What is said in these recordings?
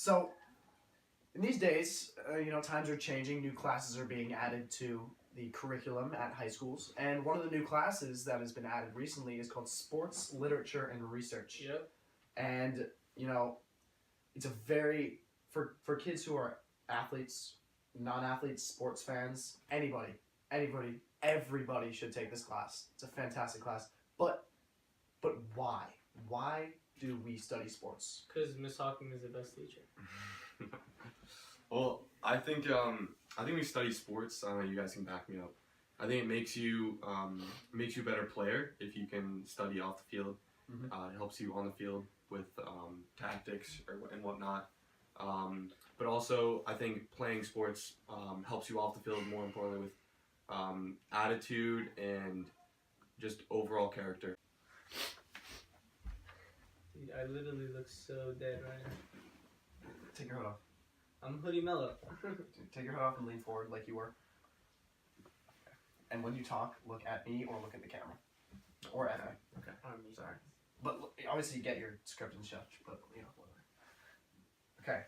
So, in these days, times are changing. New classes are being added to the curriculum at high schools, and one of the new classes that has been added recently is called Sports Literature and Research. Yep. And it's a very for kids who are athletes, non-athletes, sports fans, anybody, everybody should take this class. It's a fantastic class. But why? Why do we study sports? Because Miss Hawking is the best teacher. Well, I think we study sports. I don't know, you guys can back me up. I think it makes you a better player if you can study off the field. Mm-hmm. It helps you on the field with tactics and whatnot. But also, I think playing sports helps you off the field, more importantly, with attitude and just overall character. Dude, I literally look so dead right now. Take your hood off. I'm hoodie mellow. Take your hood off and lean forward like you were. And when you talk, look at me or look at the camera. Or at me. Okay. Sorry. But obviously you get your script and stuff, but whatever. Okay.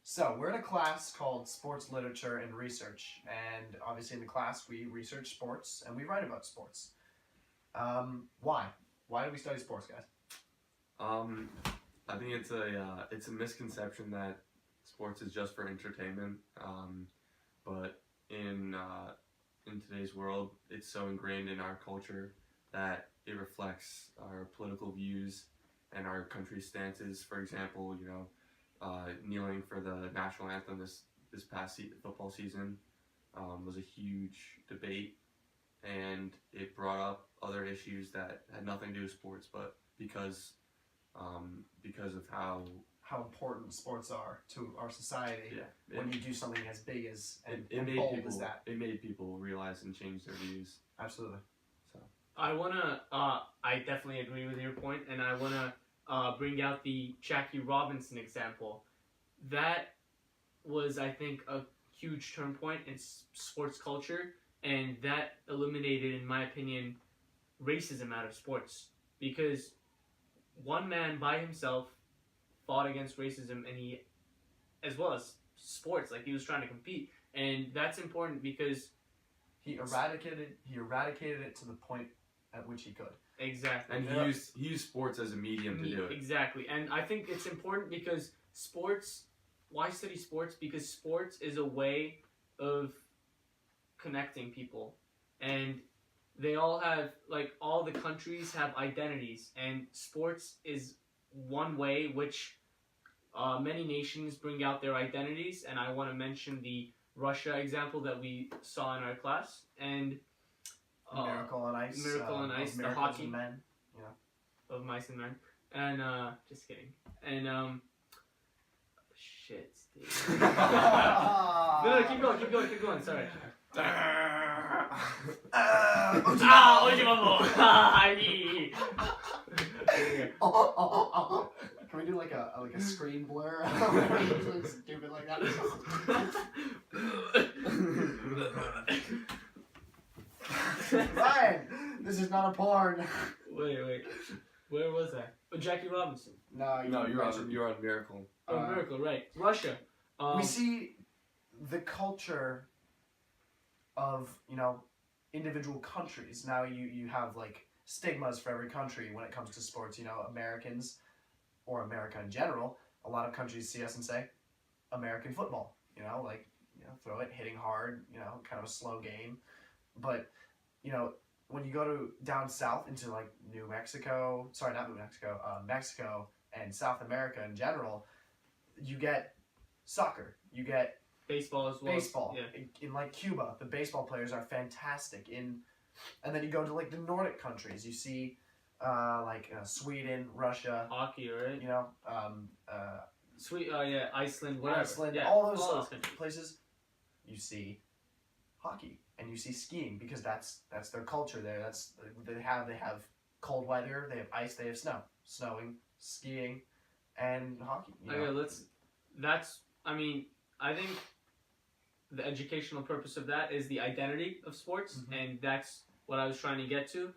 So we're in a class called Sports Literature and Research, and obviously in the class we research sports and we write about sports. Why? Why do we study sports, guys? I think it's a misconception that sports is just for entertainment. But in today's world, it's so ingrained in our culture that it reflects our political views and our country's stances. For example, kneeling for the national anthem this past football season was a huge debate, and it brought up other issues that had nothing to do with sports, but because of how important sports are to our society. Yeah, when you do something as big as and bold as that, it made people realize and change their views. Absolutely. So I definitely agree with your point, and I wanna bring out the Jackie Robinson example. That was, I think, a huge turn point in sports culture, and that eliminated, in my opinion, racism out of sports, because one man by himself fought against racism, and he, as well as sports, like he was trying to compete, and that's important because he eradicated it to the point at which he could. Exactly. And he used sports as a medium to do it. Exactly. And I think it's important because sports, why study sports? Because sports is a way of connecting people. And they all have, all the countries have identities. And sports is one way which many nations bring out their identities. And I want to mention the Russia example that we saw in our class. And Miracle on Ice. The hockey men. Of mice and men. And just kidding. And shit, Steve. No, keep going. Sorry. Can we do like a screen blur? Stupid like that. Ryan, this is not a porn. Wait. Where was I? Oh, Jackie Robinson. No, you're on Miracle. Oh, Miracle, right. Russia. We see the culture of, individual countries. Now you have stigmas for every country when it comes to sports. Americans, or America in general, a lot of countries see us and say, American football. Throw it, hitting hard, kind of a slow game. But, when you go to down south into Mexico and South America in general, you get soccer, you get baseball as well. Baseball. Yeah. In Cuba, the baseball players are fantastic. And then you go to the Nordic countries, you see Sweden, Russia, hockey, right? Iceland, whatever. Iceland, yeah, all those places, you see hockey and you see skiing because that's their culture there. They have cold weather, they have ice, they have snowing, skiing, and hockey. I think the educational purpose of that is the identity of sports, and that's what I was trying to get to.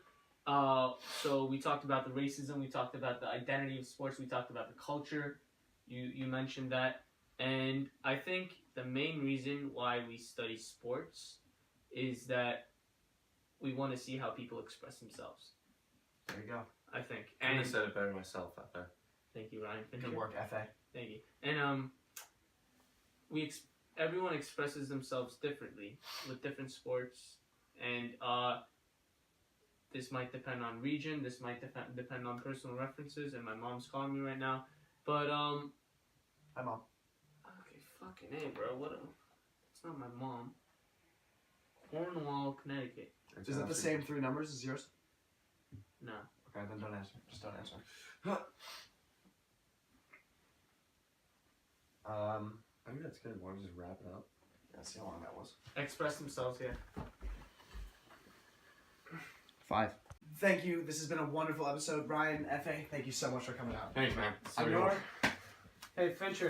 So we talked about the racism, we talked about the identity of sports, we talked about the culture. You mentioned that, and I think the main reason why we study sports is that we want to see how people express themselves. There you go. I think. I could And have said it better myself out there. thank you, Ryan. Fincher. Good work, FA. Thank you. And everyone expresses themselves differently with different sports, and this might depend on region. This might depend on personal references. And my mom's calling me right now, but Hi, Mom. Okay, fucking A, bro. It's not my mom. Cornwall, Connecticut. Is it the same 3 numbers as yours? No. Okay, then don't answer. Just don't answer. I think that's good. Want to just wrap it up? Yeah, see how long that was. Express themselves, yeah. 5. Thank you. This has been a wonderful episode. Ryan, FA, thank you so much for coming out. Thanks, man. Senor. Hey, Fincher.